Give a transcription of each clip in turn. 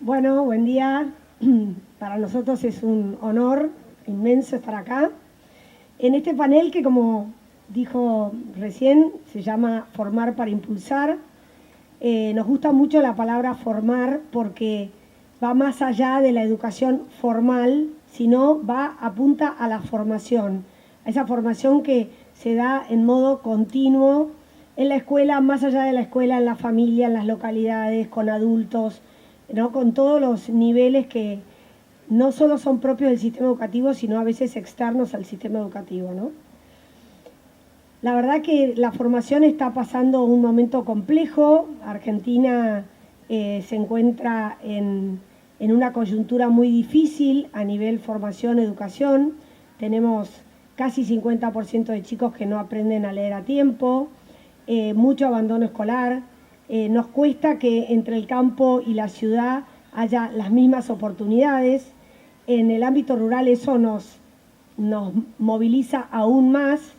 Bueno, buen día. Para nosotros es un honor inmenso estar acá. En este panel que, como dijo recién, se llama Formar para Impulsar. Nos gusta mucho la palabra formar porque va más allá de la educación formal, sino apunta a la formación, a esa formación que se da en modo continuo en la escuela, más allá de la escuela, en la familia, en las localidades, con adultos, ¿no? Con todos los niveles que no solo son propios del sistema educativo, sino a veces externos al sistema educativo, ¿no? La verdad que la formación está pasando un momento complejo. Argentina se encuentra en una coyuntura muy difícil a nivel formación, educación. Tenemos casi 50% de chicos que no aprenden a leer a tiempo, mucho abandono escolar. Nos cuesta que entre el campo y la ciudad haya las mismas oportunidades. En el ámbito rural eso nos moviliza aún más,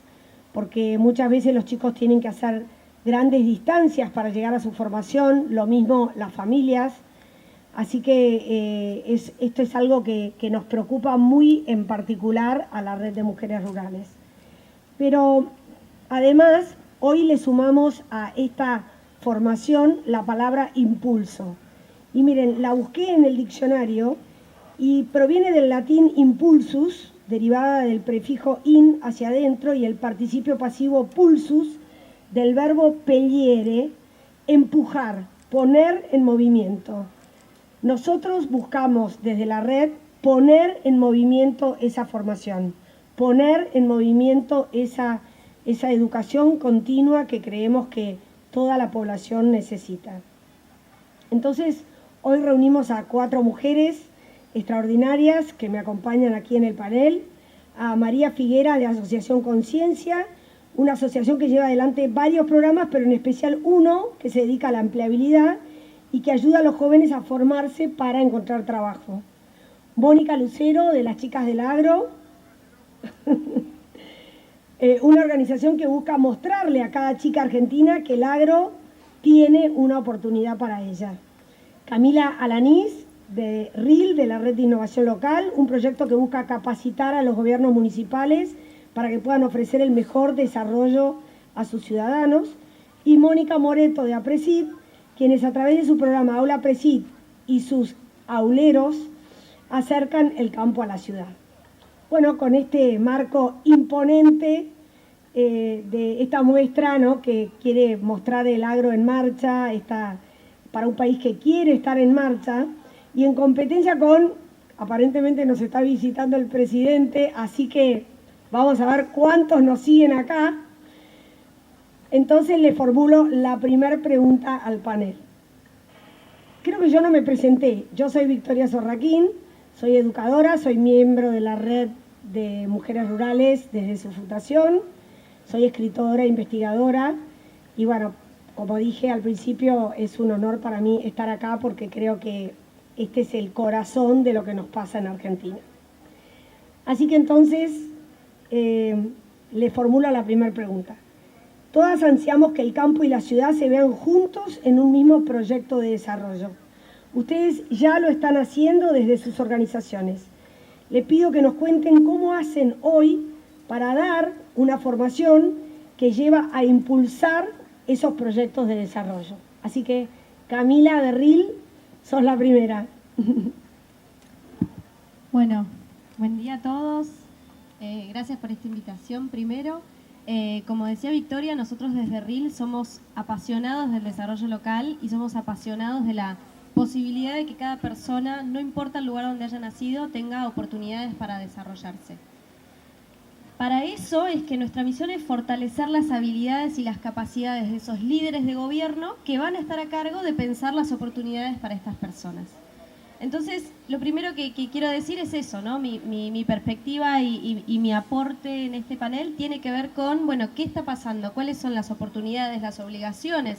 porque muchas veces los chicos tienen que hacer grandes distancias para llegar a su formación, lo mismo las familias. Así que esto es algo que nos preocupa muy en particular a la Red de Mujeres Rurales. Pero además, hoy le sumamos a esta formación la palabra impulso. Y miren, la busqué en el diccionario y proviene del latín impulsus, derivada del prefijo in, hacia adentro, y el participio pasivo pulsus, del verbo pellere, empujar, poner en movimiento. Nosotros buscamos desde la red poner en movimiento esa formación, poner en movimiento esa educación continua que creemos que toda la población necesita. Entonces, hoy reunimos a 4 mujeres extraordinarias que me acompañan aquí en el panel: a María Figuera de Asociación Conciencia, una asociación que lleva adelante varios programas, pero en especial uno que se dedica a la empleabilidad y que ayuda a los jóvenes a formarse para encontrar trabajo. Mónica Lucero de las Chicas del Agro, una organización que busca mostrarle a cada chica argentina que el agro tiene una oportunidad para ella. Camila Alanís de RIL, de la Red de Innovación Local, un proyecto que busca capacitar a los gobiernos municipales para que puedan ofrecer el mejor desarrollo a sus ciudadanos. Y Mónica Moreto de APRESID, quienes a través de su programa Aula Presid y sus auleros acercan el campo a la ciudad. Bueno, con este marco imponente de esta muestra, ¿no?, que quiere mostrar el agro en marcha, para un país que quiere estar en marcha, y en competencia con, aparentemente nos está visitando el presidente, así que vamos a ver cuántos nos siguen acá. Entonces le formulo la primera pregunta al panel. Creo que yo no me presenté. Yo soy Victoria Sorraquín, soy educadora, soy miembro de la Red de Mujeres Rurales desde su fundación, soy escritora, investigadora, y bueno, como dije al principio, es un honor para mí estar acá porque creo que este es el corazón de lo que nos pasa en Argentina. Así que entonces le formulo la primera pregunta. Todas ansiamos que el campo y la ciudad se vean juntos en un mismo proyecto de desarrollo. Ustedes ya lo están haciendo desde sus organizaciones. Le pido que nos cuenten cómo hacen hoy para dar una formación que lleva a impulsar esos proyectos de desarrollo. Así que, Camila de RIL, sos la primera. Bueno, buen día a todos. Gracias por esta invitación primero. Como decía Victoria, nosotros desde RIL somos apasionados del desarrollo local y somos apasionados de la posibilidad de que cada persona, no importa el lugar donde haya nacido, tenga oportunidades para desarrollarse. Para eso es que nuestra misión es fortalecer las habilidades y las capacidades de esos líderes de gobierno que van a estar a cargo de pensar las oportunidades para estas personas. Entonces, lo primero que quiero decir es eso, ¿no? Mi perspectiva y mi aporte en este panel tiene que ver con, bueno, ¿qué está pasando? ¿Cuáles son las oportunidades, las obligaciones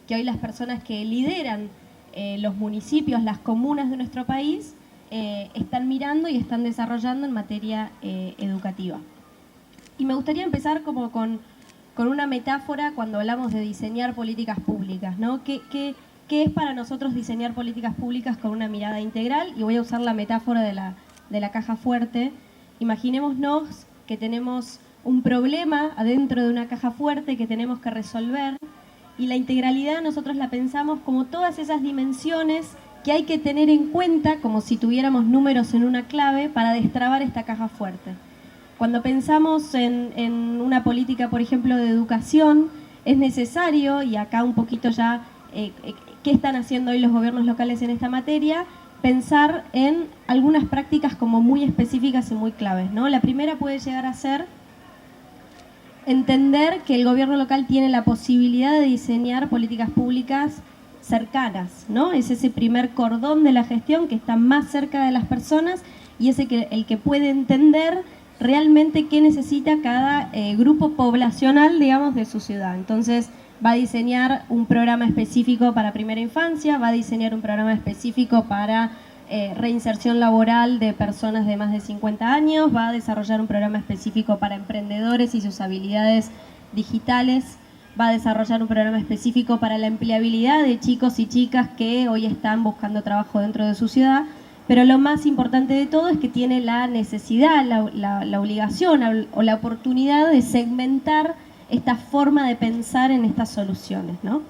que hoy las personas que lideran los municipios, las comunas de nuestro país están mirando y están desarrollando en materia educativa? Y me gustaría empezar como con una metáfora cuando hablamos de diseñar políticas públicas, ¿no? ¿Qué qué es para nosotros diseñar políticas públicas con una mirada integral, y voy a usar la metáfora de la caja fuerte. Imaginémonos que tenemos un problema adentro de una caja fuerte que tenemos que resolver, y la integralidad nosotros la pensamos como todas esas dimensiones que hay que tener en cuenta, como si tuviéramos números en una clave para destrabar esta caja fuerte. Cuando pensamos en una política, por ejemplo, de educación, es necesario, y acá un poquito ya qué están haciendo hoy los gobiernos locales en esta materia, pensar en algunas prácticas como muy específicas y muy claves, ¿no? La primera puede llegar a ser entender que el gobierno local tiene la posibilidad de diseñar políticas públicas cercanas, ¿no? Es ese primer cordón de la gestión que está más cerca de las personas y es el que puede entender realmente qué necesita cada grupo poblacional, digamos, de su ciudad. Entonces, va a diseñar un programa específico para primera infancia, va a diseñar un programa específico para reinserción laboral de personas de más de 50 años, va a desarrollar un programa específico para emprendedores y sus habilidades digitales, va a desarrollar un programa específico para la empleabilidad de chicos y chicas que hoy están buscando trabajo dentro de su ciudad. Pero lo más importante de todo es que tiene la necesidad, la obligación o la oportunidad de segmentar esta forma de pensar en estas soluciones, ¿no?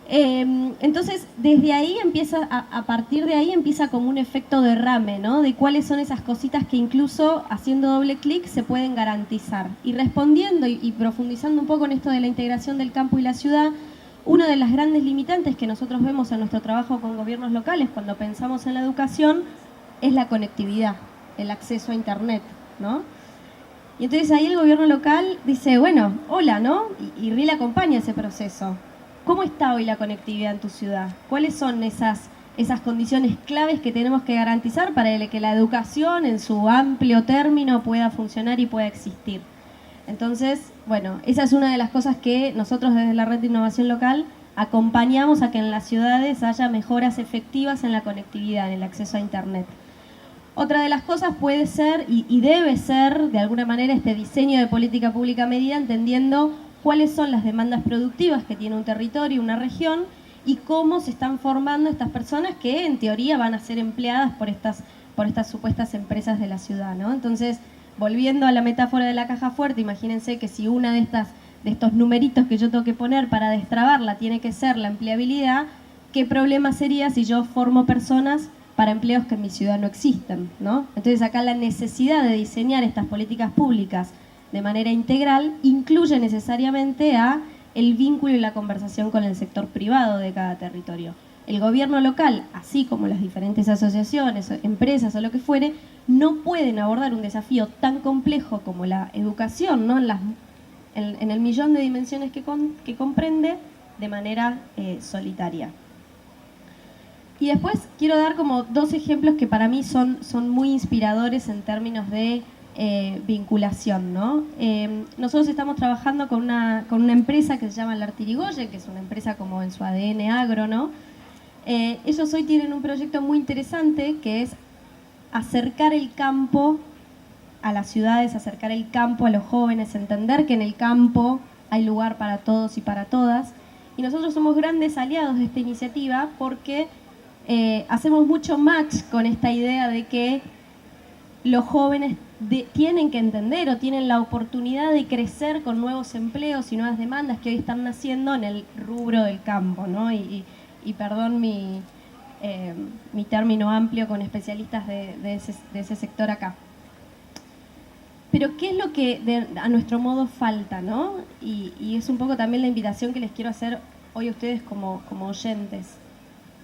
Entonces, desde ahí empieza, a partir de ahí empieza como un efecto derrame, ¿no? De cuáles son esas cositas que incluso haciendo doble clic se pueden garantizar. Y respondiendo y profundizando un poco en esto de la integración del campo y la ciudad, una de las grandes limitantes que nosotros vemos en nuestro trabajo con gobiernos locales cuando pensamos en la educación es la conectividad, el acceso a Internet, ¿no? Y entonces ahí el gobierno local dice, bueno, hola, ¿no? Y RIL acompaña ese proceso. ¿Cómo está hoy la conectividad en tu ciudad? ¿Cuáles son esas condiciones claves que tenemos que garantizar para que la educación en su amplio término pueda funcionar y pueda existir? Entonces, bueno, esa es una de las cosas que nosotros desde la Red de Innovación Local acompañamos a que en las ciudades haya mejoras efectivas en la conectividad, en el acceso a Internet. Otra de las cosas puede ser y debe ser, de alguna manera, este diseño de política pública medida, entendiendo cuáles son las demandas productivas que tiene un territorio, una región, y cómo se están formando estas personas que en teoría van a ser empleadas por estas supuestas empresas de la ciudad, ¿no? Entonces, volviendo a la metáfora de la caja fuerte, imagínense que si una de estos numeritos que yo tengo que poner para destrabarla tiene que ser la empleabilidad, ¿qué problema sería si yo formo personas para empleos que en mi ciudad no existen, ¿no? Entonces acá la necesidad de diseñar estas políticas públicas de manera integral incluye necesariamente a el vínculo y la conversación con el sector privado de cada territorio. El gobierno local, así como las diferentes asociaciones, empresas o lo que fuere, no pueden abordar un desafío tan complejo como la educación, ¿no? En el millón de dimensiones que comprende de manera solitaria. Y después quiero dar como dos ejemplos que para mí son muy inspiradores en términos de vinculación, ¿no? Nosotros estamos trabajando con una empresa que se llama La Artirigoyen, que es una empresa como en su ADN agro, ¿no? Ellos hoy tienen un proyecto muy interesante que es acercar el campo a las ciudades, acercar el campo a los jóvenes, entender que en el campo hay lugar para todos y para todas. Y nosotros somos grandes aliados de esta iniciativa porque hacemos mucho match con esta idea de que los jóvenes tienen que entender o tienen la oportunidad de crecer con nuevos empleos y nuevas demandas que hoy están naciendo en el rubro del campo, ¿no? Y perdón mi término amplio con especialistas de ese sector acá. Pero ¿qué es lo que a nuestro modo falta, ¿no? Y es un poco también la invitación que les quiero hacer hoy a ustedes como oyentes.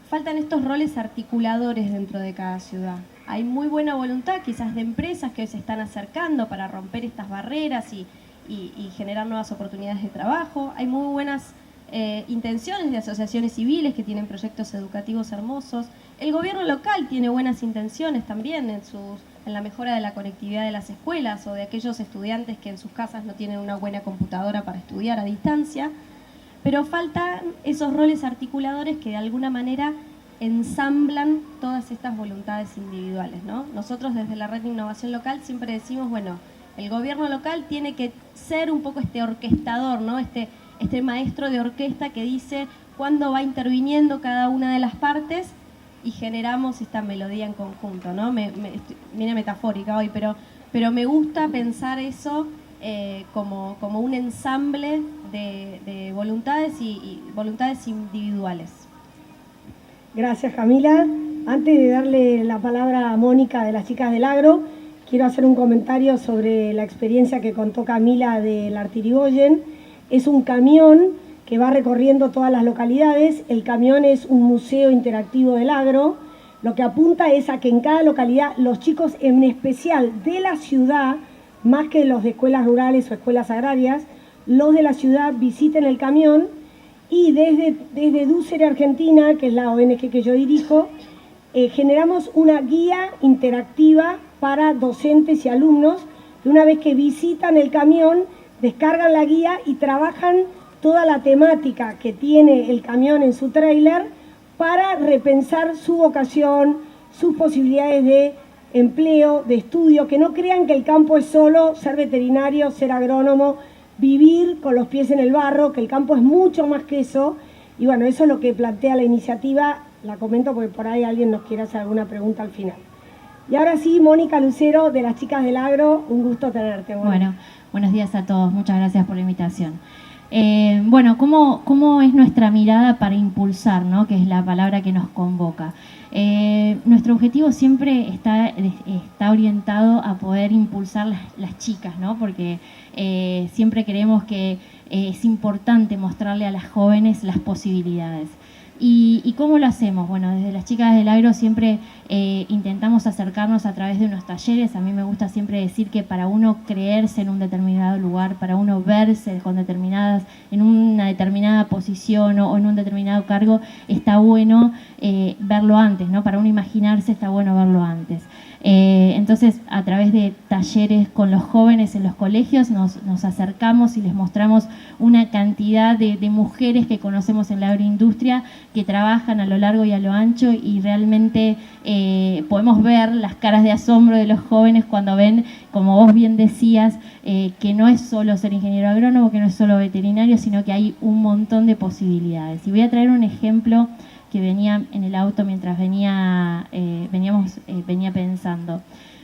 Faltan estos roles articuladores dentro de cada ciudad. Hay muy buena voluntad quizás de empresas que hoy se están acercando para romper estas barreras y generar nuevas oportunidades de trabajo. Hay muy buenas intenciones de asociaciones civiles que tienen proyectos educativos hermosos. El gobierno local tiene buenas intenciones también en la mejora de la conectividad de las escuelas o de aquellos estudiantes que en sus casas no tienen una buena computadora para estudiar a distancia. Pero faltan esos roles articuladores que de alguna manera ensamblan todas estas voluntades individuales, ¿no? Nosotros desde la Red de Innovación Local siempre decimos, bueno, el gobierno local tiene que ser un poco este orquestador, ¿no? Este maestro de orquesta que dice cuándo va interviniendo cada una de las partes y generamos esta melodía en conjunto, ¿no? Viene metafórica hoy, pero me gusta pensar eso como un ensamble de voluntades y voluntades individuales. Gracias, Camila. Antes de darle la palabra a Mónica de las Chicas del Agro, quiero hacer un comentario sobre la experiencia que contó Camila del Artirigoyen. Es un camión que va recorriendo todas las localidades. El camión es un museo interactivo del agro. Lo que apunta es a que en cada localidad los chicos, en especial de la ciudad, más que los de escuelas rurales o escuelas agrarias, los de la ciudad visiten el camión. Y desde Ducer Argentina, que es la ONG que yo dirijo, generamos una guía interactiva para docentes y alumnos. Y una vez que visitan el camión, descargan la guía y trabajan toda la temática que tiene el camión en su tráiler para repensar su vocación, sus posibilidades de empleo, de estudio, que no crean que el campo es solo ser veterinario, ser agrónomo, vivir con los pies en el barro, que el campo es mucho más que eso. Y bueno, eso es lo que plantea la iniciativa, la comento porque por ahí alguien nos quiere hacer alguna pregunta al final. Y ahora sí, Mónica Lucero, de las Chicas del Agro, un gusto tenerte. Bueno, buenos días a todos, muchas gracias por la invitación. Bueno, ¿cómo es nuestra mirada para impulsar, ¿no? Que es la palabra que nos convoca? Nuestro objetivo siempre está orientado a poder impulsar las chicas, ¿no? Porque siempre creemos que es importante mostrarle a las jóvenes las posibilidades. ¿Y cómo lo hacemos? Bueno, desde las Chicas del Agro siempre intentamos acercarnos a través de unos talleres. A mí me gusta siempre decir que para uno creerse en un determinado lugar, para uno verse en una determinada posición o en un determinado cargo, está bueno verlo antes, ¿no? Para uno imaginarse está bueno verlo antes. Entonces, a través de talleres con los jóvenes en los colegios nos acercamos y les mostramos una cantidad de mujeres que conocemos en la agroindustria que trabajan a lo largo y a lo ancho, y realmente podemos ver las caras de asombro de los jóvenes cuando ven, como vos bien decías, que no es solo ser ingeniero agrónomo, que no es solo veterinario, sino que hay un montón de posibilidades. Y voy a traer un ejemplo que venía en el auto mientras venía pensando,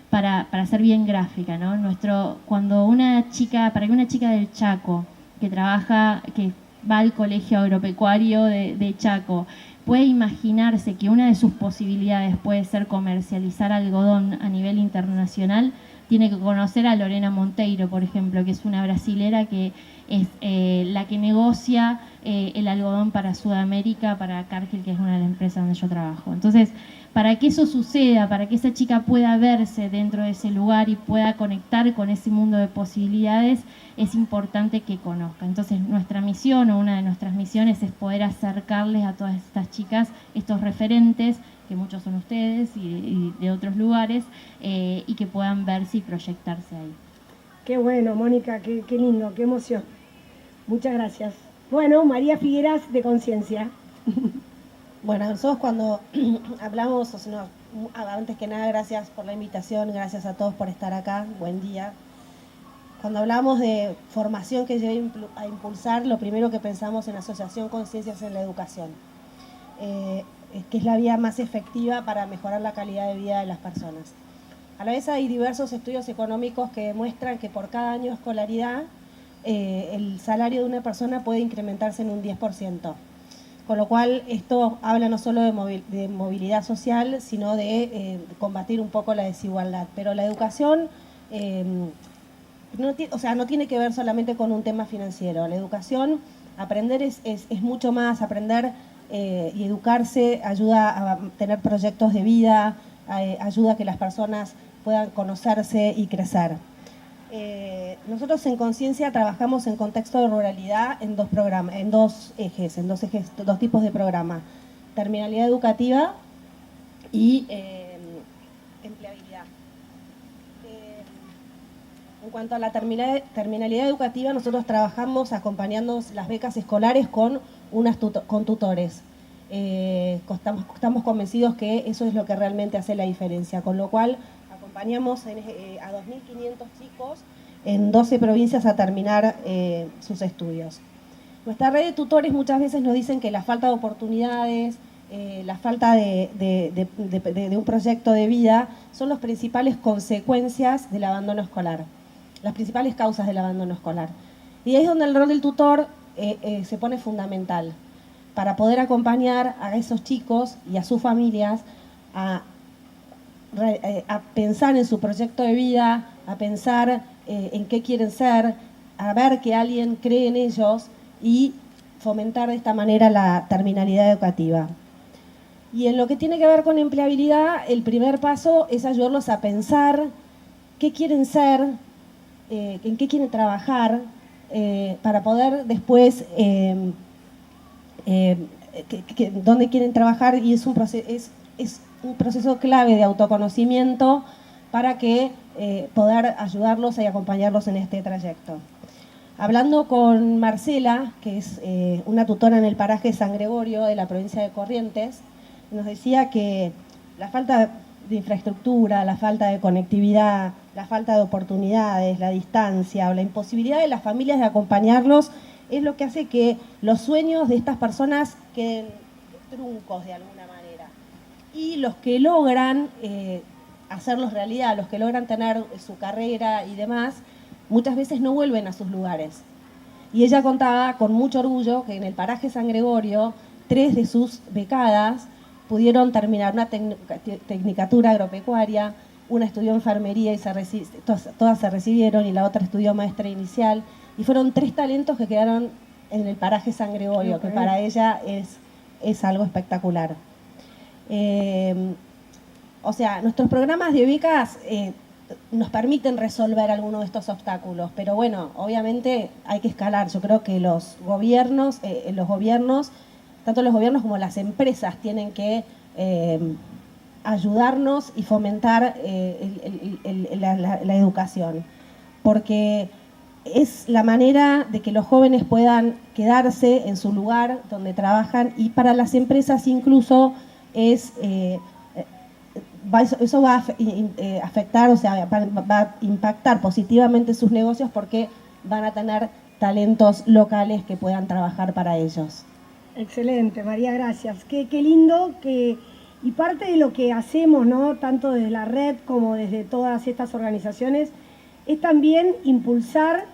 para ser bien gráfica, ¿no? Para que una chica del Chaco que va al colegio agropecuario de Chaco puede imaginarse que una de sus posibilidades puede ser comercializar algodón a nivel internacional, tiene que conocer a Lorena Monteiro, por ejemplo, que es una brasilera que es la que negocia el algodón para Sudamérica, para Cargill, que es una de las empresas donde yo trabajo. Entonces, para que eso suceda, para que esa chica pueda verse dentro de ese lugar y pueda conectar con ese mundo de posibilidades, es importante que conozca. Entonces, nuestra misión, o una de nuestras misiones, es poder acercarles a todas estas chicas estos referentes, que muchos son ustedes y de otros lugares, y que puedan verse y proyectarse ahí. Qué bueno, Mónica, qué lindo, qué emoción. Muchas gracias. Bueno, María Figueras, de Conciencia. Bueno, nosotros cuando hablamos, antes que nada, gracias por la invitación, gracias a todos por estar acá, buen día. Cuando hablamos de formación que lleve a impulsar, lo primero que pensamos en la Asociación Conciencias en la Educación, que es la vía más efectiva para mejorar la calidad de vida de las personas. A la vez hay diversos estudios económicos que demuestran que por cada año de escolaridad el salario de una persona puede incrementarse en un 10%. Con lo cual esto habla no solo de movilidad social, sino de combatir un poco la desigualdad. Pero la educación no tiene que ver solamente con un tema financiero. La educación, aprender es mucho más. Aprender y educarse ayuda a tener proyectos de vida, ayuda a que las personas puedan conocerse y crecer. Nosotros en Conciencia trabajamos en contexto de ruralidad en dos tipos de programa: terminalidad educativa y empleabilidad. En cuanto a la terminalidad educativa, nosotros trabajamos acompañando las becas escolares con tutores. Estamos convencidos que eso es lo que realmente hace la diferencia, con lo cual acompañamos a 2.500 chicos en 12 provincias a terminar sus estudios. Nuestra red de tutores muchas veces nos dicen que la falta de oportunidades, la falta de un proyecto de vida son las principales consecuencias del abandono escolar, las principales causas del abandono escolar. Y ahí es donde el rol del tutor se pone fundamental, para poder acompañar a esos chicos y a sus familias a pensar en su proyecto de vida, a pensar en qué quieren ser, a ver que alguien cree en ellos y fomentar de esta manera la terminalidad educativa. Y en lo que tiene que ver con empleabilidad, el primer paso es ayudarlos a pensar qué quieren ser, en qué quieren trabajar, para poder después dónde quieren trabajar, y es un proceso clave de autoconocimiento para que poder ayudarlos y acompañarlos en este trayecto. Hablando con Marcela, que es una tutora en el paraje San Gregorio de la provincia de Corrientes, nos decía que la falta de infraestructura, la falta de conectividad, la falta de oportunidades, la distancia o la imposibilidad de las familias de acompañarlos es lo que hace que los sueños de estas personas queden truncos de alguna manera. Y los que logran hacerlos realidad, los que logran tener su carrera y demás, muchas veces no vuelven a sus lugares. Y ella contaba con mucho orgullo que en el paraje San Gregorio, 3 de sus becadas pudieron terminar una tecnicatura agropecuaria, una estudió enfermería y todas se recibieron, y la otra estudió maestra inicial, y fueron 3 talentos que quedaron en el paraje San Gregorio, que para ella es algo espectacular. O sea, nuestros programas de becas nos permiten resolver algunos de estos obstáculos, pero bueno, obviamente hay que escalar. Yo creo que los gobiernos, tanto los gobiernos como las empresas, tienen que ayudarnos y fomentar la educación, porque es la manera de que los jóvenes puedan quedarse en su lugar donde trabajan, y para las empresas incluso eso va a afectar, o sea, va a impactar positivamente sus negocios, porque van a tener talentos locales que puedan trabajar para ellos. Excelente, María, gracias. Qué lindo y parte de lo que hacemos, ¿no?, tanto desde la red como desde todas estas organizaciones, es también impulsar,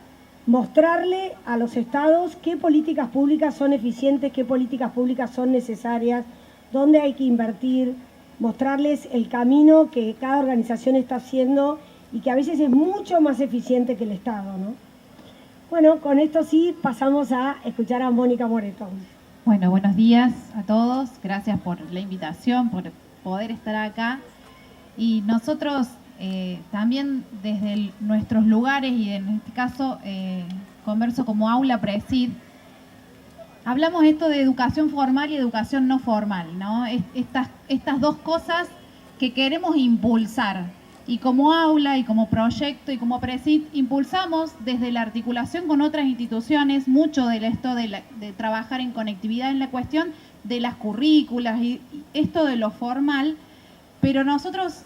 mostrarle a los estados qué políticas públicas son eficientes, qué políticas públicas son necesarias, dónde hay que invertir, mostrarles el camino que cada organización está haciendo y que a veces es mucho más eficiente que el Estado, ¿no? Bueno, con esto sí pasamos a escuchar a Mónica Moreto. Bueno, buenos días a todos. Gracias por la invitación, por poder estar acá. Y nosotros también desde nuestros lugares, y en este caso converso como Aula Presid, hablamos esto de educación formal y educación no formal, ¿no? Estas dos cosas que queremos impulsar. Y como aula, y como proyecto, y como Presid, impulsamos desde la articulación con otras instituciones mucho de esto de trabajar en conectividad en la cuestión de las currículas y esto de lo formal, pero nosotros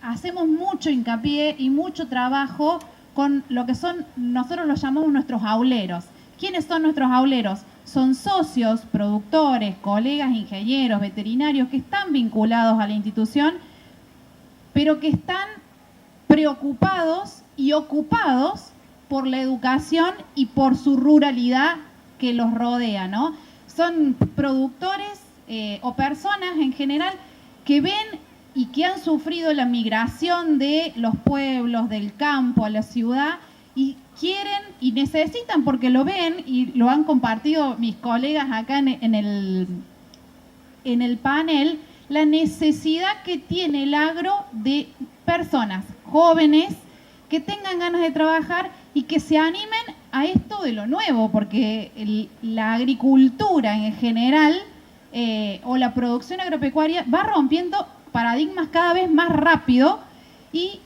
hacemos mucho hincapié y mucho trabajo con lo que son, nosotros los llamamos nuestros auleros. ¿Quiénes son nuestros auleros? Son socios, productores, colegas, ingenieros, veterinarios que están vinculados a la institución, pero que están preocupados y ocupados por la educación y por su ruralidad que los rodea, ¿no? Son productores o personas en general que ven y que han sufrido la migración de los pueblos, del campo a la ciudad, y quieren y necesitan, porque lo ven y lo han compartido mis colegas acá en el panel, la necesidad que tiene el agro de personas jóvenes que tengan ganas de trabajar y que se animen a esto de lo nuevo, porque la agricultura en general o la producción agropecuaria va rompiendo paradigmas cada vez más rápido, y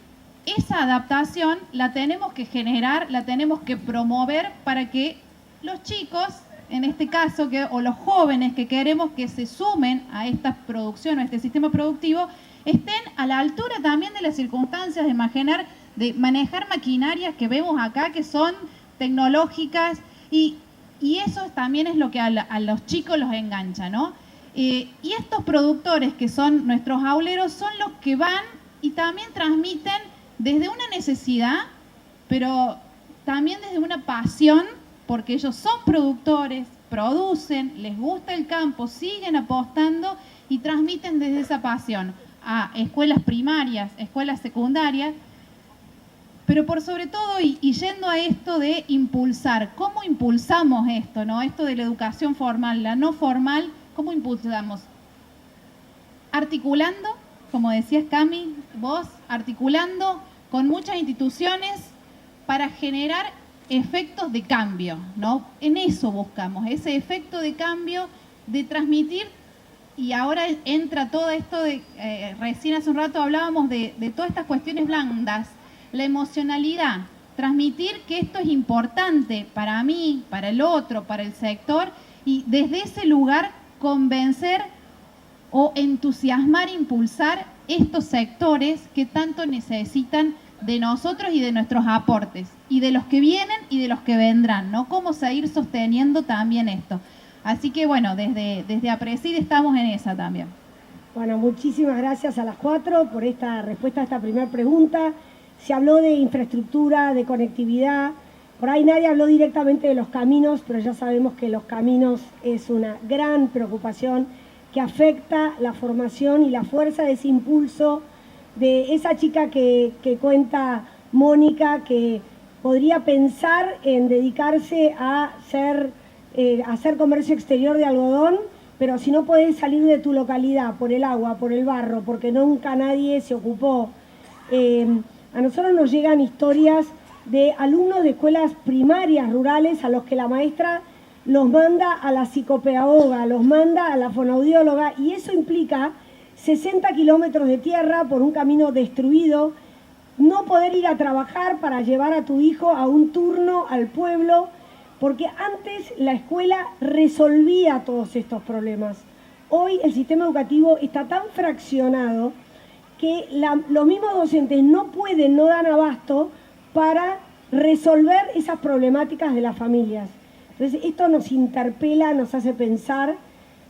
esa adaptación la tenemos que generar, la tenemos que promover para que los chicos, en este caso, o los jóvenes que queremos que se sumen a esta producción, a este sistema productivo, estén a la altura también de las circunstancias de manejar maquinarias que vemos acá, que son tecnológicas, y y eso también es lo que a los chicos los engancha, ¿no? Y estos productores que son nuestros auleros son los que van y también transmiten desde una necesidad, pero también desde una pasión, porque ellos son productores, producen, les gusta el campo, siguen apostando y transmiten desde esa pasión a escuelas primarias, escuelas secundarias, pero por sobre todo, y yendo a esto de impulsar, ¿cómo impulsamos esto, no? Esto de la educación formal, la no formal, ¿cómo impulsamos? Articulando, como decías Cami, vos, articulando con muchas instituciones para generar efectos de cambio, ¿no? En eso buscamos, ese efecto de cambio, de transmitir, y ahora entra todo esto de, recién hace un rato hablábamos de todas estas cuestiones blandas, la emocionalidad, transmitir que esto es importante para mí, para el otro, para el sector, y desde ese lugar convencer o entusiasmar, impulsar estos sectores que tanto necesitan de nosotros y de nuestros aportes, y de los que vienen y de los que vendrán, ¿no? Cómo seguir sosteniendo también esto. Así que bueno, desde APRESID estamos en esa también. Bueno, muchísimas gracias a las 4 por esta respuesta a esta primera pregunta. Se habló de infraestructura, de conectividad. Por ahí nadie habló directamente de los caminos, pero ya sabemos que los caminos es una gran preocupación que afecta la formación y la fuerza de ese impulso de esa chica que cuenta Mónica, que podría pensar en dedicarse a hacer comercio exterior de algodón, pero si no podés salir de tu localidad por el agua, por el barro, porque nunca nadie se ocupó. A nosotros nos llegan historias de alumnos de escuelas primarias rurales a los que la maestra los manda a la psicopedagoga, los manda a la fonoaudióloga, y eso implica 60 kilómetros de tierra por un camino destruido, no poder ir a trabajar para llevar a tu hijo a un turno al pueblo, porque antes la escuela resolvía todos estos problemas. Hoy el sistema educativo está tan fraccionado que los mismos docentes no dan abasto para resolver esas problemáticas de las familias. Entonces esto nos interpela, nos hace pensar.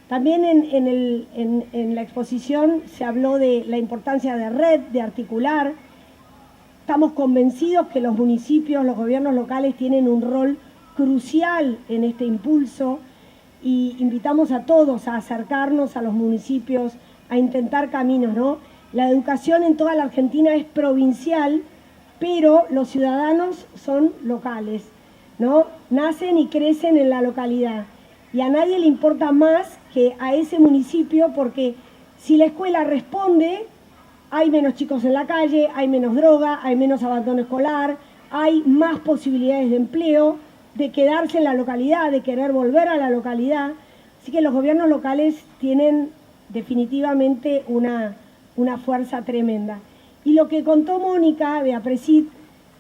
También en la exposición se habló de la importancia de red, de articular. Estamos convencidos que los municipios, los gobiernos locales tienen un rol crucial en este impulso, y invitamos a todos a acercarnos a los municipios, a intentar caminos, ¿no? La educación en toda la Argentina es provincial, pero los ciudadanos son locales, ¿no? Nacen y crecen en la localidad, y a nadie le importa más que a ese municipio, porque si la escuela responde, hay menos chicos en la calle, hay menos droga, hay menos abandono escolar, hay más posibilidades de empleo, de quedarse en la localidad, de querer volver a la localidad. Así que los gobiernos locales tienen definitivamente una fuerza tremenda. Y lo que contó Mónica de APRESID,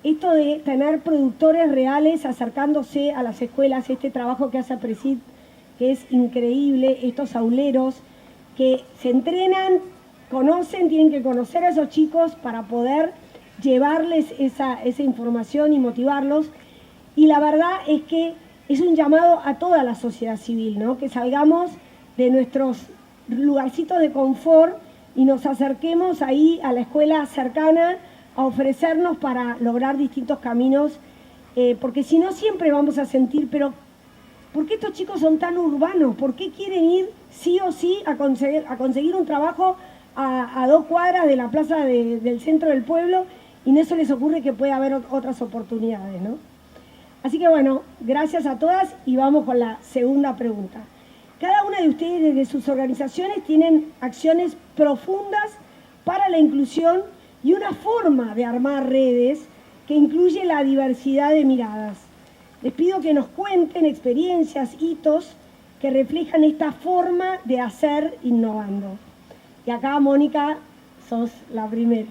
esto de tener productores reales acercándose a las escuelas, este trabajo que hace APRESID, que es increíble, estos auleros que se entrenan, conocen, tienen que conocer a esos chicos para poder llevarles esa información y motivarlos. Y la verdad es que es un llamado a toda la sociedad civil, ¿no? Que salgamos de nuestros lugarcitos de confort y nos acerquemos ahí a la escuela cercana a ofrecernos para lograr distintos caminos, porque si no siempre vamos a sentir, pero ¿por qué estos chicos son tan urbanos? ¿Por qué quieren ir sí o sí a conseguir un trabajo a 2 cuadras de la plaza del centro del pueblo, y no se les ocurre que puede haber otras oportunidades, ¿no? Así que bueno, gracias a todas, y vamos con la segunda pregunta. Cada una de ustedes desde sus organizaciones tienen acciones profundas para la inclusión y una forma de armar redes que incluye la diversidad de miradas. Les pido que nos cuenten experiencias, hitos que reflejan esta forma de hacer innovando. Y acá, Mónica, sos la primera.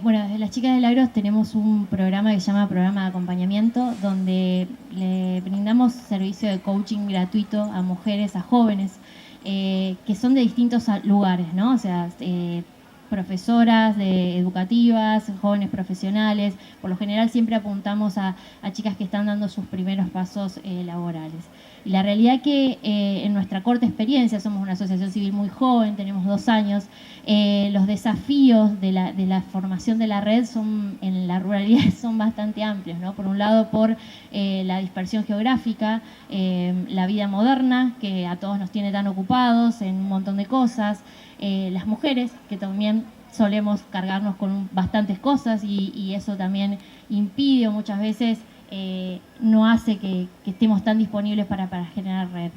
Bueno, desde las Chicas del Agro tenemos un programa que se llama Programa de Acompañamiento, donde le brindamos servicio de coaching gratuito a mujeres, a jóvenes, que son de distintos lugares, ¿no? O sea, profesoras educativas, jóvenes profesionales. Por lo general siempre apuntamos a chicas que están dando sus primeros pasos laborales. Y la realidad que en nuestra corta experiencia, somos una asociación civil muy joven, tenemos 2 años, los desafíos de la formación de la red en la ruralidad son bastante amplios, ¿no? Por un lado, por la dispersión geográfica, la vida moderna, que a todos nos tiene tan ocupados en un montón de cosas, las mujeres, que también solemos cargarnos con bastantes cosas y eso también impide o muchas veces no hace que estemos tan disponibles para generar red.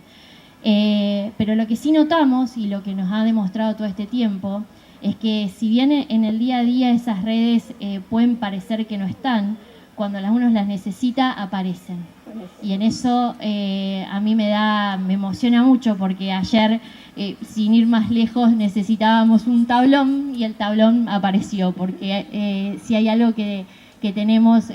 Pero lo que sí notamos y lo que nos ha demostrado todo este tiempo es que si bien en el día a día esas redes pueden parecer que no están, cuando uno las necesita aparecen. Y en eso a mí me emociona mucho porque ayer, sin ir más lejos, necesitábamos un tablón y el tablón apareció, porque si hay algo que tenemos,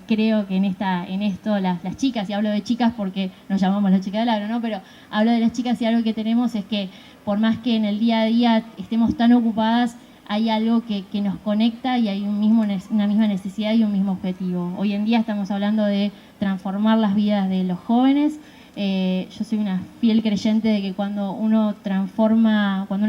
creo que en esto las chicas, y hablo de chicas porque nos llamamos las chicas del agro, ¿no? Pero hablo de las chicas y algo que tenemos es que por más que en el día a día estemos tan ocupadas, hay algo que nos conecta y hay una misma necesidad y un mismo objetivo. Hoy en día estamos hablando de transformar las vidas de los jóvenes. Yo soy una fiel creyente de que cuando una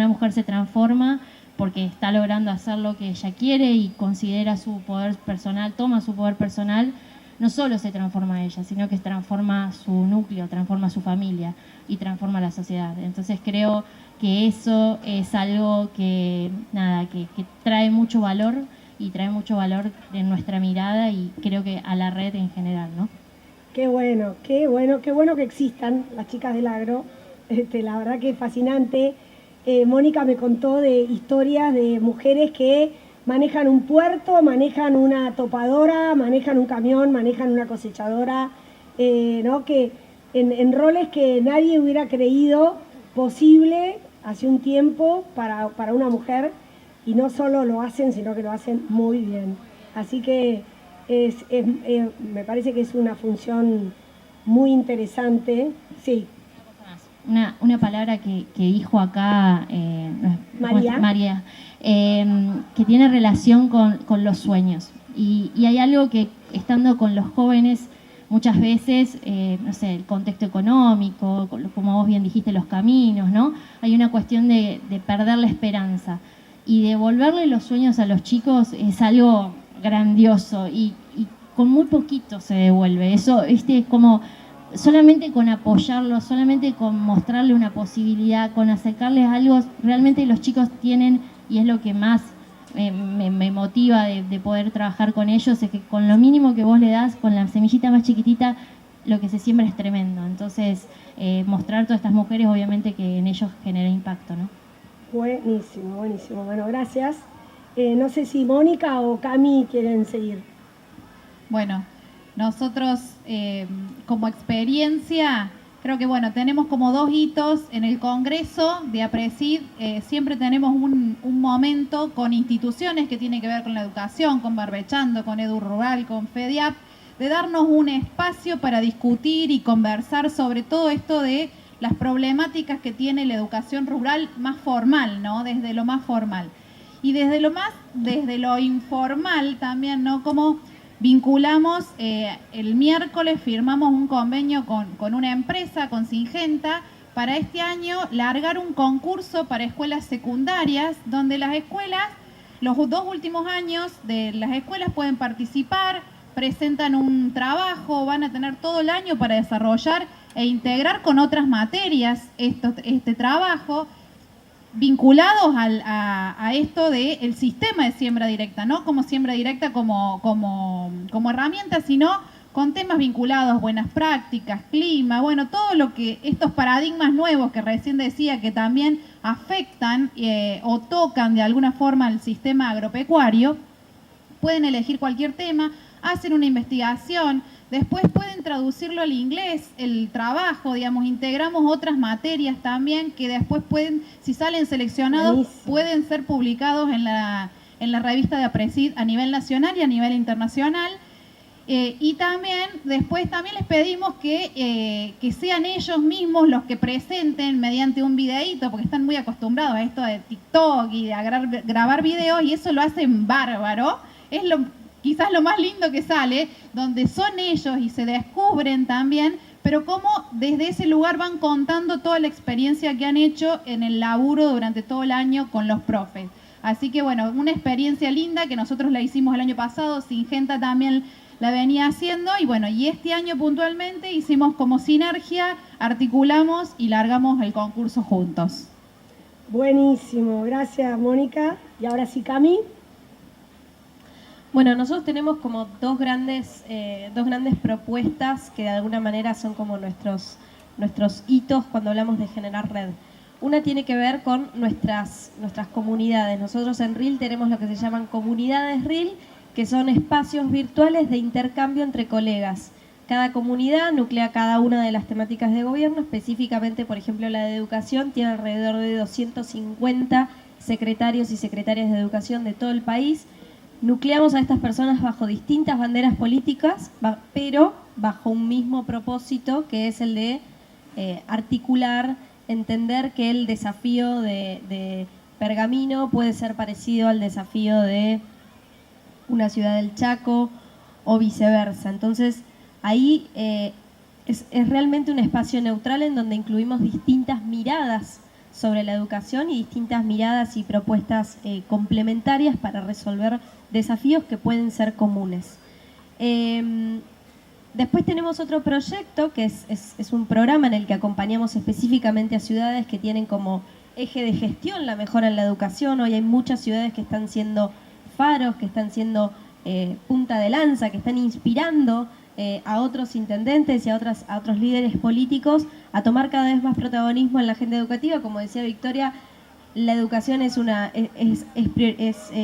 mujer se transforma, porque está logrando hacer lo que ella quiere y considera su poder personal, toma su poder personal, no solo se transforma ella, sino que transforma su núcleo, transforma su familia y transforma la sociedad. Entonces creo que eso es algo que trae mucho valor y trae mucho valor en nuestra mirada y creo que a la red en general, ¿no? Qué bueno que existan las chicas del agro. La verdad que es fascinante. Mónica me contó de historias de mujeres que manejan un puerto, manejan una topadora, manejan un camión, manejan una cosechadora, ¿no? Que en roles que nadie hubiera creído posible hace un tiempo para una mujer, y no solo lo hacen, sino que lo hacen muy bien. Así que me parece que es una función muy interesante. Sí. Una palabra que dijo acá María, que tiene relación con los sueños. Y hay algo que, estando con los jóvenes, muchas veces, no sé, el contexto económico, como vos bien dijiste, los caminos, ¿no? Hay una cuestión de perder la esperanza. Y devolverle los sueños a los chicos es algo grandioso y con muy poquito se devuelve. Eso, es como solamente con apoyarlos, solamente con mostrarle una posibilidad, con acercarles algo, realmente los chicos tienen, y es lo que más me motiva de poder trabajar con ellos, es que con lo mínimo que vos le das, con la semillita más chiquitita, lo que se siembra es tremendo. Entonces, mostrar todas estas mujeres, obviamente que en ellos genera impacto, ¿no? Buenísimo. Bueno, gracias. No sé si Mónica o Cami quieren seguir. Bueno, nosotros como experiencia, creo que tenemos como 2 hitos en el Congreso de APRESID. Siempre tenemos un momento con instituciones que tienen que ver con la educación, con Barbechando, con Edu Rural, con FEDIAP, de darnos un espacio para discutir y conversar sobre todo esto de las problemáticas que tiene la educación rural más formal, ¿no? Desde lo más formal. Y desde lo informal también, ¿no? Como vinculamos, el miércoles firmamos un convenio con una empresa, con Syngenta, para este año largar un concurso para escuelas secundarias, donde las escuelas, los 2 últimos años de las escuelas pueden participar, presentan un trabajo, van a tener todo el año para desarrollar e integrar con otras materias este trabajo, vinculados a esto del sistema de siembra directa, no como siembra directa como herramienta, sino con temas vinculados, buenas prácticas, clima, todo lo que estos paradigmas nuevos que recién decía que también afectan o tocan de alguna forma al sistema agropecuario. Pueden elegir cualquier tema, hacen una investigación, después pueden traducirlo al inglés, el trabajo, integramos otras materias también que después pueden, si salen seleccionados, buenísimo, pueden ser publicados en la revista de APRESID a nivel nacional y a nivel internacional. Y también, después también les pedimos que sean ellos mismos los que presenten mediante un videíto, porque están muy acostumbrados a esto de TikTok y de grabar videos, y eso lo hacen bárbaro. Es quizás lo más lindo que sale, donde son ellos y se descubren también, pero cómo desde ese lugar van contando toda la experiencia que han hecho en el laburo durante todo el año con los profes. Así que bueno, una experiencia linda que nosotros la hicimos el año pasado, Singenta también la venía haciendo, y bueno, y este año puntualmente hicimos como sinergia, articulamos y largamos el concurso juntos. Buenísimo, gracias Mónica. Y ahora sí, Cami. Bueno, nosotros tenemos como dos grandes propuestas que de alguna manera son como nuestros hitos cuando hablamos de generar red. Una tiene que ver con nuestras comunidades. Nosotros en RIL tenemos lo que se llaman comunidades RIL, que son espacios virtuales de intercambio entre colegas. Cada comunidad nuclea cada una de las temáticas de gobierno, específicamente, por ejemplo, la de educación, tiene alrededor de 250 secretarios y secretarias de educación de todo el país. Nucleamos a estas personas bajo distintas banderas políticas, pero bajo un mismo propósito, que es el de articular, entender que el desafío de Pergamino puede ser parecido al desafío de una ciudad del Chaco o viceversa. Entonces, ahí es realmente un espacio neutral en donde incluimos distintas miradas sobre la educación y distintas miradas y propuestas complementarias para resolver desafíos que pueden ser comunes. Después tenemos otro proyecto que es un programa en el que acompañamos específicamente a ciudades que tienen como eje de gestión la mejora en la educación. Hoy hay muchas ciudades que están siendo faros, que están siendo punta de lanza, que están inspirando a otros intendentes y a otros líderes políticos a tomar cada vez más protagonismo en la agenda educativa. Como decía Victoria, la educación es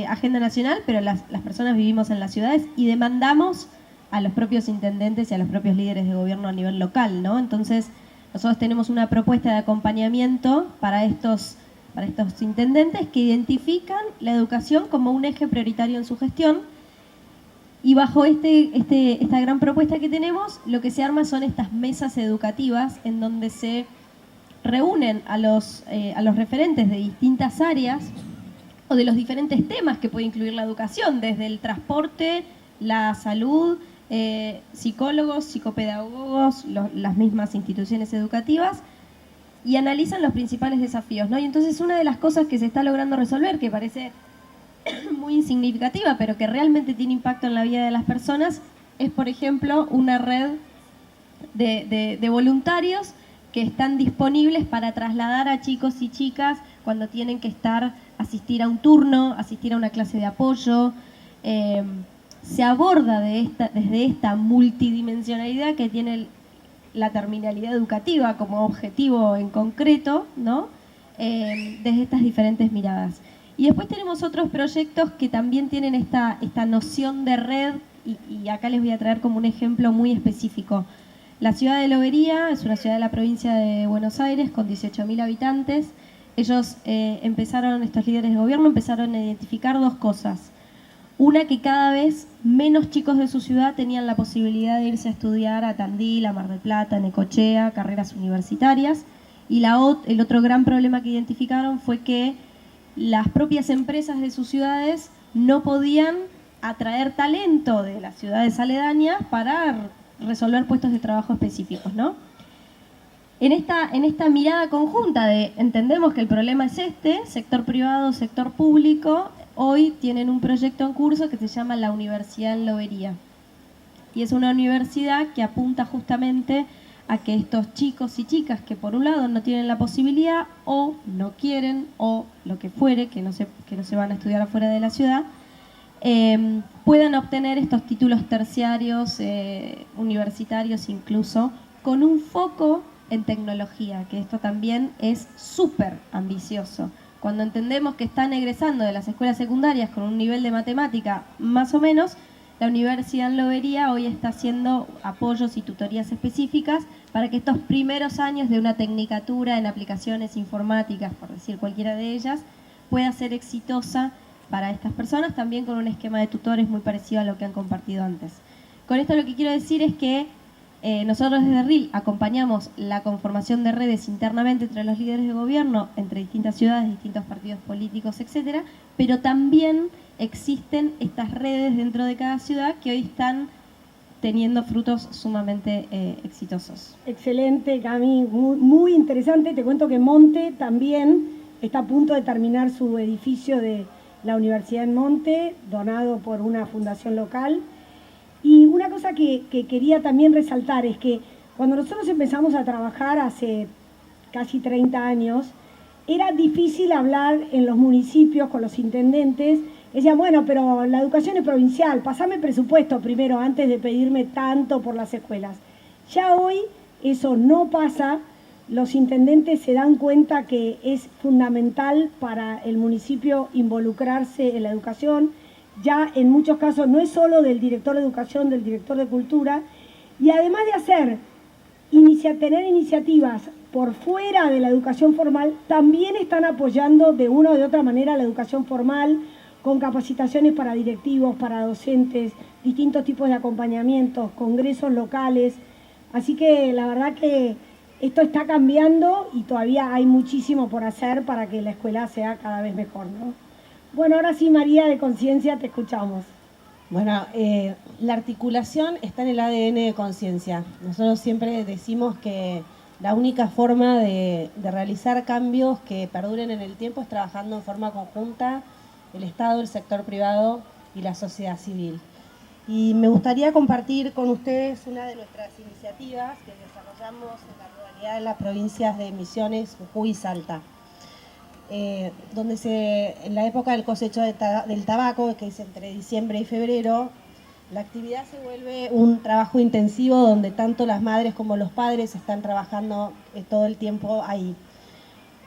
agenda nacional, pero las personas vivimos en las ciudades y demandamos a los propios intendentes y a los propios líderes de gobierno a nivel local, ¿no? Entonces, nosotros tenemos una propuesta de acompañamiento para estos intendentes que identifican la educación como un eje prioritario en su gestión. Y bajo esta gran propuesta que tenemos, lo que se arma son estas mesas educativas en donde se reúnen a los referentes de distintas áreas o de los diferentes temas que puede incluir la educación, desde el transporte, la salud, psicólogos, psicopedagogos, las mismas instituciones educativas, y analizan los principales desafíos, ¿no? Y entonces una de las cosas que se está logrando resolver, que parece muy insignificativa, pero que realmente tiene impacto en la vida de las personas, es, por ejemplo, una red de voluntarios que están disponibles para trasladar a chicos y chicas cuando tienen que asistir a un turno, asistir a una clase de apoyo. Se aborda desde esta multidimensionalidad que tiene la terminalidad educativa como objetivo en concreto, ¿no? Desde estas diferentes miradas. Y después tenemos otros proyectos que también tienen esta noción de red, y acá les voy a traer como un ejemplo muy específico. La ciudad de Lobería es una ciudad de la provincia de Buenos Aires con 18.000 habitantes. Ellos estos líderes de gobierno empezaron a identificar dos cosas. Una, que cada vez menos chicos de su ciudad tenían la posibilidad de irse a estudiar a Tandil, a Mar del Plata, a Necochea, carreras universitarias. Y el otro gran problema que identificaron fue que las propias empresas de sus ciudades no podían atraer talento de las ciudades aledañas para resolver puestos de trabajo específicos, ¿no? En esta mirada conjunta de entendemos que el problema es sector privado, sector público, hoy tienen un proyecto en curso que se llama la Universidad en Lobería. Y es una universidad que apunta justamente a que estos chicos y chicas que por un lado no tienen la posibilidad o no quieren o lo que fuere, que no se van a estudiar afuera de la ciudad, puedan obtener estos títulos terciarios, universitarios incluso, con un foco en tecnología, que esto también es súper ambicioso. Cuando entendemos que están egresando de las escuelas secundarias con un nivel de matemática más o menos, la Universidad en Lobería hoy está haciendo apoyos y tutorías específicas para que estos primeros años de una tecnicatura en aplicaciones informáticas, por decir cualquiera de ellas, pueda ser exitosa para estas personas, también con un esquema de tutores muy parecido a lo que han compartido antes. Con esto lo que quiero decir es que nosotros desde RIL acompañamos la conformación de redes internamente entre los líderes de gobierno, entre distintas ciudades, distintos partidos políticos, etcétera, pero también existen estas redes dentro de cada ciudad que hoy están teniendo frutos sumamente exitosos. Excelente, Cami, muy interesante. Te cuento que Monte también está a punto de terminar su edificio de la Universidad en Monte, donado por una fundación local. Y una cosa que quería también resaltar es que cuando nosotros empezamos a trabajar hace casi 30 años, era difícil hablar en los municipios con los intendentes. Decían, bueno, pero la educación es provincial, pasame presupuesto primero antes de pedirme tanto por las escuelas. Ya hoy eso no pasa, los intendentes se dan cuenta que es fundamental para el municipio involucrarse en la educación. Ya en muchos casos no es solo del director de educación, del director de cultura, y además de tener iniciativas por fuera de la educación formal, también están apoyando de una o de otra manera la educación formal, con capacitaciones para directivos, para docentes, distintos tipos de acompañamientos, congresos locales. Así que la verdad que esto está cambiando y todavía hay muchísimo por hacer para que la escuela sea cada vez mejor, ¿no? Bueno, ahora sí, María de Conciencia, te escuchamos. Bueno, la articulación está en el ADN de Conciencia. Nosotros siempre decimos que la única forma de realizar cambios que perduren en el tiempo es trabajando en forma conjunta el Estado, el sector privado y la sociedad civil. Y me gustaría compartir con ustedes una de nuestras iniciativas que desarrollamos en la ruralidad de las provincias de Misiones, Jujuy y Salta. Donde en la época del cosecho del tabaco, que es entre diciembre y febrero, la actividad se vuelve un trabajo intensivo donde tanto las madres como los padres están trabajando todo el tiempo ahí.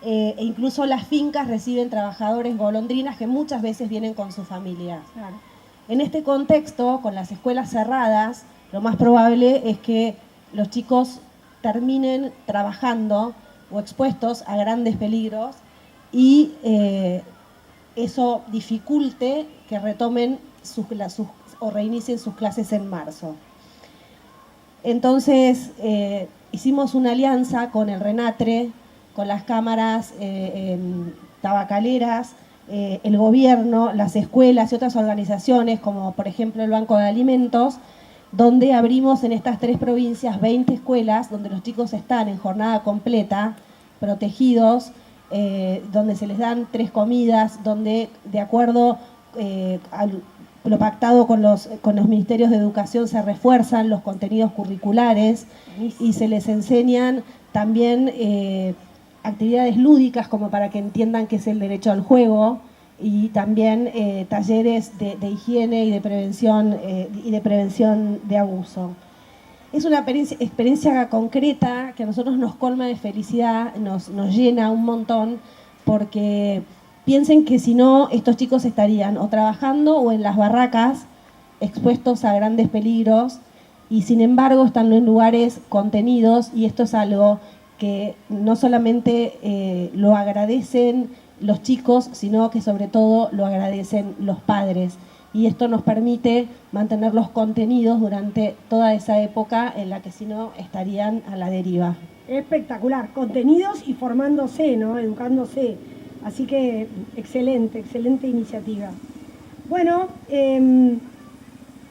E incluso las fincas reciben trabajadores golondrinas que muchas veces vienen con sus familias. Claro. En este contexto, con las escuelas cerradas, lo más probable es que los chicos terminen trabajando o expuestos a grandes peligros y eso dificulte que retomen o reinicien sus clases en marzo. Entonces, hicimos una alianza con el RENATRE, con las cámaras tabacaleras, el gobierno, las escuelas y otras organizaciones, como por ejemplo el Banco de Alimentos, donde abrimos en estas 3 provincias 20 escuelas, donde los chicos están en jornada completa, protegidos, donde se les dan 3 comidas, donde de acuerdo a lo pactado con los ministerios de educación se refuerzan los contenidos curriculares y se les enseñan también actividades lúdicas como para que entiendan qué es el derecho al juego y también talleres de higiene y de prevención de abuso. Es una experiencia concreta que a nosotros nos colma de felicidad, nos llena un montón, porque piensen que si no, estos chicos estarían o trabajando o en las barracas expuestos a grandes peligros y sin embargo están en lugares contenidos, y esto es algo que no solamente lo agradecen los chicos, sino que sobre todo lo agradecen los padres. Y esto nos permite mantenerlos contenidos durante toda esa época en la que si no estarían a la deriva. Espectacular, contenidos y formándose, ¿no? Educándose. Así que excelente iniciativa. Bueno,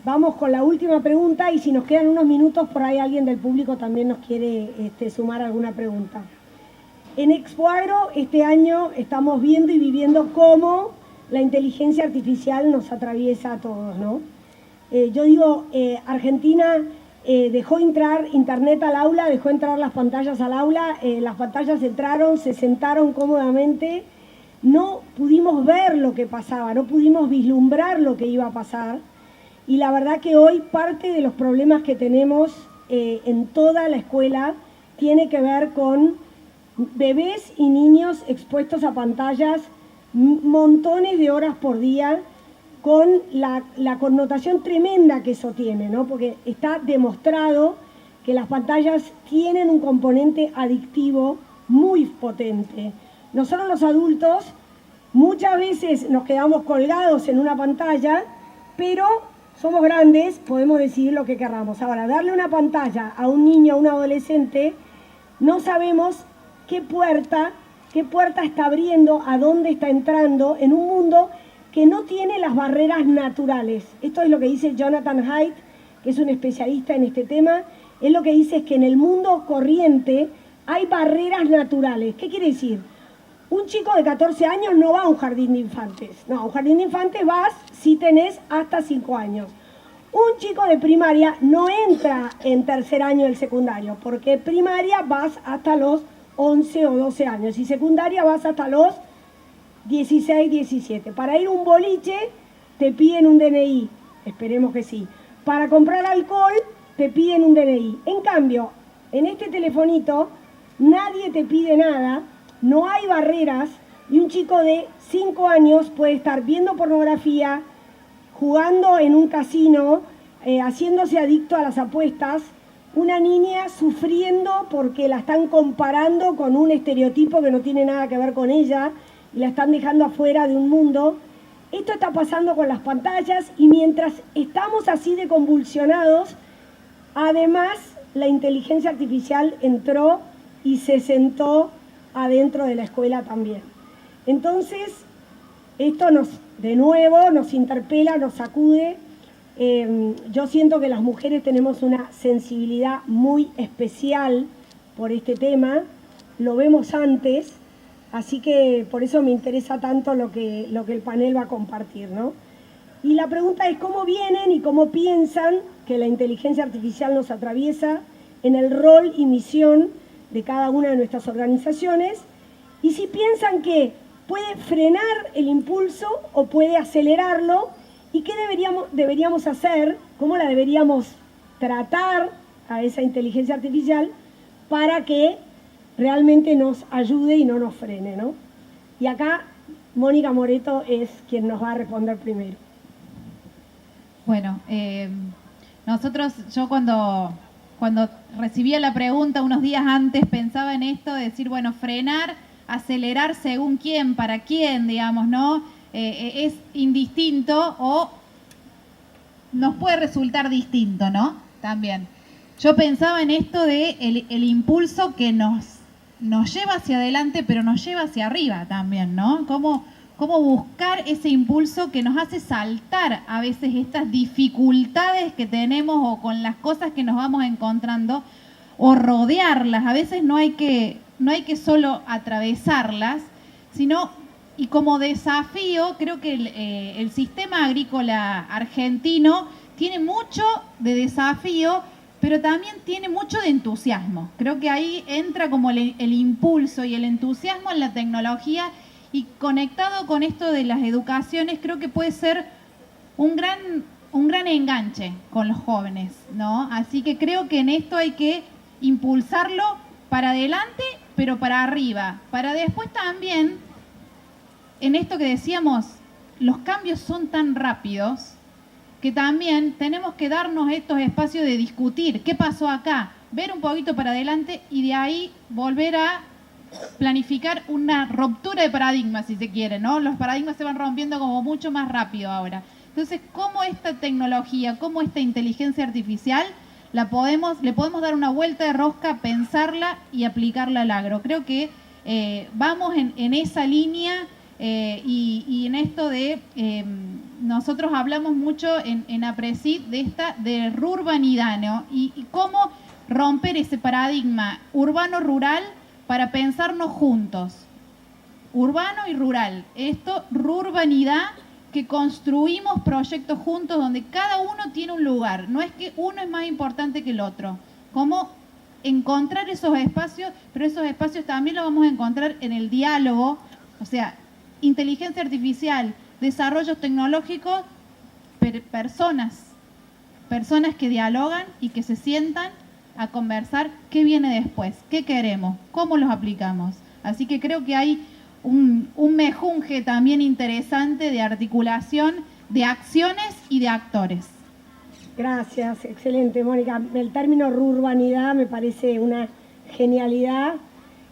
vamos con la última pregunta y si nos quedan unos minutos, por ahí alguien del público también nos quiere sumar alguna pregunta. En Expoagro este año estamos viendo y viviendo cómo la inteligencia artificial nos atraviesa a todos, ¿no? Yo digo, Argentina dejó entrar internet al aula, dejó entrar las pantallas al aula, las pantallas entraron, se sentaron cómodamente, no pudimos ver lo que pasaba, no pudimos vislumbrar lo que iba a pasar, y la verdad que hoy parte de los problemas que tenemos en toda la escuela tiene que ver con bebés y niños expuestos a pantallas montones de horas por día, con la connotación tremenda que eso tiene, ¿no? Porque está demostrado que las pantallas tienen un componente adictivo muy potente. Nosotros los adultos muchas veces nos quedamos colgados en una pantalla, pero somos grandes, podemos decidir lo que querramos. Ahora, darle una pantalla a un niño, a un adolescente, no sabemos qué puerta está abriendo, a dónde está entrando en un mundo que no tiene las barreras naturales. Esto es lo que dice Jonathan Haidt, que es un especialista en este tema. Él lo que dice es que en el mundo corriente hay barreras naturales. ¿Qué quiere decir? Un chico de 14 años no va a un jardín de infantes. No, a un jardín de infantes vas si tenés hasta 5 años. Un chico de primaria no entra en tercer año del secundario, porque primaria vas hasta los 11 o 12 años y secundaria vas hasta los 16, 17. Para ir a un boliche te piden un DNI, esperemos que sí. Para comprar alcohol te piden un DNI. En cambio, en este telefonito nadie te pide nada, no hay barreras y un chico de 5 años puede estar viendo pornografía, jugando en un casino, haciéndose adicto a las apuestas, una niña sufriendo porque la están comparando con un estereotipo que no tiene nada que ver con ella y la están dejando afuera de un mundo. Esto está pasando con las pantallas y mientras estamos así de convulsionados, además la inteligencia artificial entró y se sentó adentro de la escuela también. Entonces, esto de nuevo nos interpela, nos sacude. Yo siento que las mujeres tenemos una sensibilidad muy especial por este tema, lo vemos antes, así que por eso me interesa tanto lo que el panel va a compartir, ¿no? Y la pregunta es cómo vienen y cómo piensan que la inteligencia artificial nos atraviesa en el rol y misión de cada una de nuestras organizaciones, y si piensan que puede frenar el impulso o puede acelerarlo, y qué deberíamos hacer, cómo la deberíamos tratar a esa inteligencia artificial para que realmente nos ayude y no nos frene, ¿no? Y acá Mónica Moreto es quien nos va a responder primero. Bueno, yo cuando recibía la pregunta unos días antes pensaba en esto, de decir, bueno, frenar, acelerar según quién, para quién, digamos, ¿no? Es indistinto o nos puede resultar distinto, ¿no? También. Yo pensaba en esto de el impulso que nos lleva hacia adelante, pero nos lleva hacia arriba también, ¿no? Cómo buscar ese impulso que nos hace saltar a veces estas dificultades que tenemos o con las cosas que nos vamos encontrando, o rodearlas. A veces no hay que solo atravesarlas, sino, y como desafío, creo que el sistema agrícola argentino tiene mucho de desafío, pero también tiene mucho de entusiasmo. Creo que ahí entra como el impulso y el entusiasmo en la tecnología, y conectado con esto de las educaciones, creo que puede ser un gran enganche con los jóvenes, ¿no? Así que creo que en esto hay que impulsarlo para adelante, pero para arriba, para después también, en esto que decíamos, los cambios son tan rápidos que también tenemos que darnos estos espacios de discutir qué pasó acá, ver un poquito para adelante y de ahí volver a planificar una ruptura de paradigmas, si se quiere, ¿no? Los paradigmas se van rompiendo como mucho más rápido ahora. Entonces, ¿cómo esta tecnología, cómo esta inteligencia artificial le podemos dar una vuelta de rosca, pensarla y aplicarla al agro? Creo que vamos en esa línea. Y en esto de, nosotros hablamos mucho en APRESID de rurbanidad, ¿no? Y cómo romper ese paradigma urbano-rural para pensarnos juntos, urbano y rural. Esto, rurbanidad, que construimos proyectos juntos donde cada uno tiene un lugar, no es que uno es más importante que el otro. Cómo encontrar esos espacios, pero esos espacios también los vamos a encontrar en el diálogo, o sea, inteligencia artificial, desarrollos tecnológicos, personas que dialogan y que se sientan a conversar qué viene después, qué queremos, cómo los aplicamos. Así que creo que hay un mejunje también interesante de articulación de acciones y de actores. Gracias, excelente, Mónica. El término rurbanidad me parece una genialidad,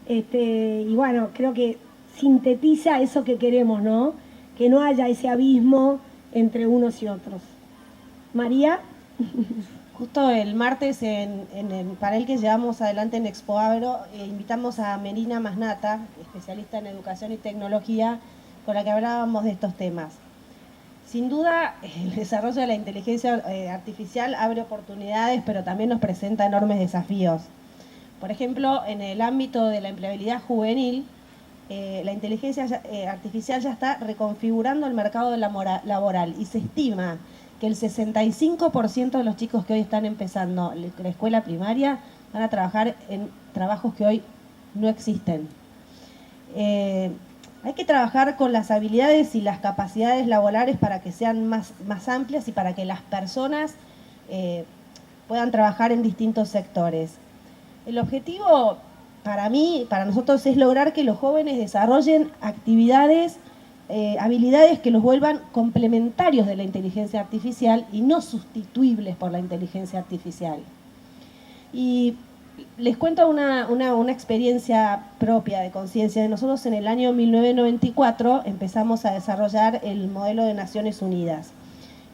y bueno, creo que sintetiza eso que queremos, ¿no? Que no haya ese abismo entre unos y otros. María. Justo el martes en el panel que llevamos adelante en Expo Agro, invitamos a Melina Masnata, especialista en educación y tecnología, con la que hablábamos de estos temas. Sin duda, el desarrollo de la inteligencia artificial abre oportunidades, pero también nos presenta enormes desafíos. Por ejemplo, en el ámbito de la empleabilidad juvenil, la inteligencia artificial ya está reconfigurando el mercado laboral y se estima que el 65% de los chicos que hoy están empezando la escuela primaria van a trabajar en trabajos que hoy no existen. Hay que trabajar con las habilidades y las capacidades laborales para que sean más amplias y para que las personas puedan trabajar en distintos sectores. El objetivo para mí, para nosotros, es lograr que los jóvenes desarrollen actividades, habilidades que los vuelvan complementarios de la inteligencia artificial y no sustituibles por la inteligencia artificial. Y les cuento una experiencia propia de conciencia. Nosotros en el año 1994 empezamos a desarrollar el modelo de Naciones Unidas,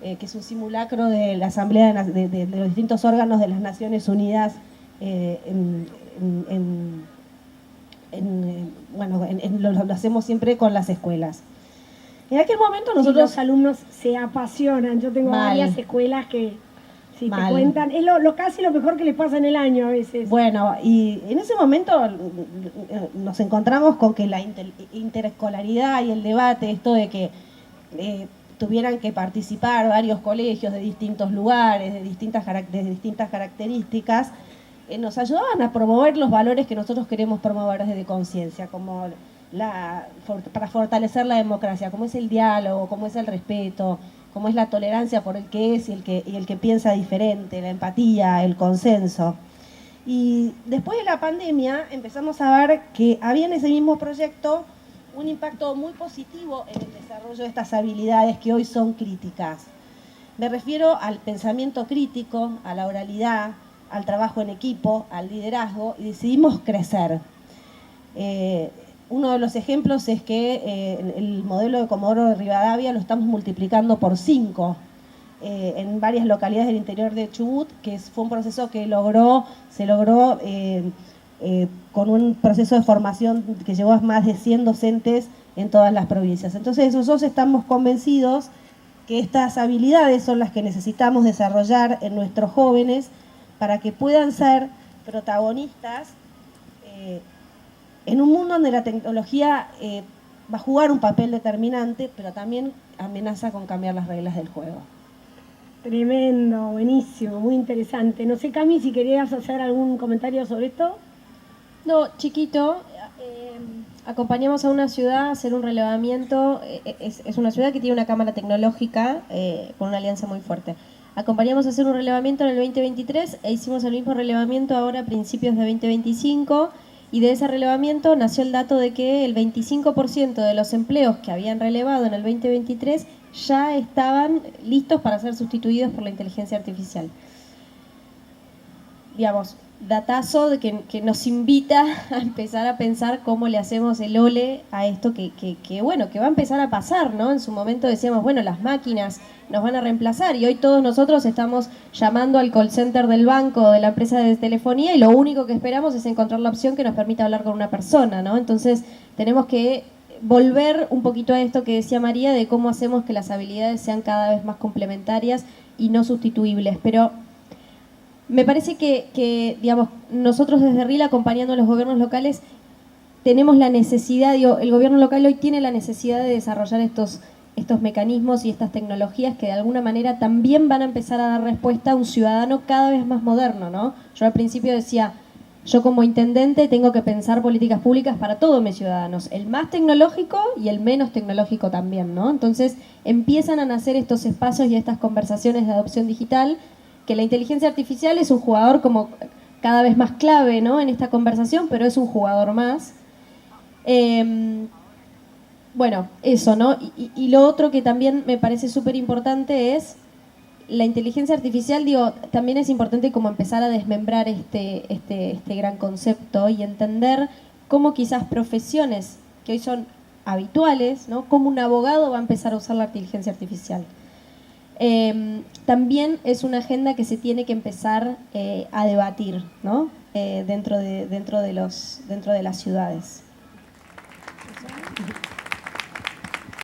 que es un simulacro de la Asamblea de los distintos órganos de las Naciones Unidas lo hacemos siempre con las escuelas. En aquel momento nosotros... Y los alumnos se apasionan. Yo tengo varias escuelas que te cuentan. Es casi lo mejor que les pasa en el año a veces. Bueno, y en ese momento nos encontramos con que la interescolaridad y el debate, esto de que tuvieran que participar varios colegios de distintos lugares, de distintas características, nos ayudaban a promover los valores que nosotros queremos promover desde conciencia, como para fortalecer la democracia, como es el diálogo, como es el respeto, como es la tolerancia por el que es y el que piensa diferente, la empatía, el consenso. Y después de la pandemia empezamos a ver que había en ese mismo proyecto un impacto muy positivo en el desarrollo de estas habilidades que hoy son críticas. Me refiero al pensamiento crítico, a la oralidad, al trabajo en equipo, al liderazgo, y decidimos crecer. Uno de los ejemplos es que el modelo de Comodoro de Rivadavia lo estamos multiplicando por 5 en varias localidades del interior de Chubut, que fue un proceso que se logró con un proceso de formación que llevó a más de 100 docentes en todas las provincias. Entonces nosotros estamos convencidos que estas habilidades son las que necesitamos desarrollar en nuestros jóvenes para que puedan ser protagonistas en un mundo donde la tecnología va a jugar un papel determinante, pero también amenaza con cambiar las reglas del juego. Tremendo, buenísimo, muy interesante. No sé, Cami, si querías hacer algún comentario sobre esto. No, chiquito. Acompañamos a una ciudad a hacer un relevamiento. Es una ciudad que tiene una cámara tecnológica con una alianza muy fuerte. Acompañamos a hacer un relevamiento en el 2023 e hicimos el mismo relevamiento ahora a principios de 2025, y de ese relevamiento nació el dato de que el 25% de los empleos que habían relevado en el 2023 ya estaban listos para ser sustituidos por la inteligencia artificial. Digamos, datazo de que nos invita a empezar a pensar cómo le hacemos el ole a esto que va a empezar a pasar, ¿no? En su momento decíamos, bueno, las máquinas nos van a reemplazar, y hoy todos nosotros estamos llamando al call center del banco o de la empresa de telefonía y lo único que esperamos es encontrar la opción que nos permita hablar con una persona, ¿no? Entonces tenemos que volver un poquito a esto que decía María, de cómo hacemos que las habilidades sean cada vez más complementarias y no sustituibles. Pero me parece que digamos, nosotros desde RIL, acompañando a los gobiernos locales, tenemos la necesidad, el gobierno local hoy tiene la necesidad de desarrollar estos mecanismos y estas tecnologías que de alguna manera también van a empezar a dar respuesta a un ciudadano cada vez más moderno, ¿no? Yo al principio decía, yo como intendente tengo que pensar políticas públicas para todos mis ciudadanos, el más tecnológico y el menos tecnológico también, ¿no? Entonces empiezan a nacer estos espacios y estas conversaciones de adopción digital, que la inteligencia artificial es un jugador como cada vez más clave, ¿no? En esta conversación, pero es un jugador más. Bueno, eso, ¿no? Y lo otro que también me parece súper importante es la inteligencia artificial. También es importante como empezar a desmembrar este gran concepto y entender cómo quizás profesiones que hoy son habituales, ¿no? Cómo un abogado va a empezar a usar la inteligencia artificial. también es una agenda que se tiene que empezar a debatir, ¿no? dentro de las ciudades.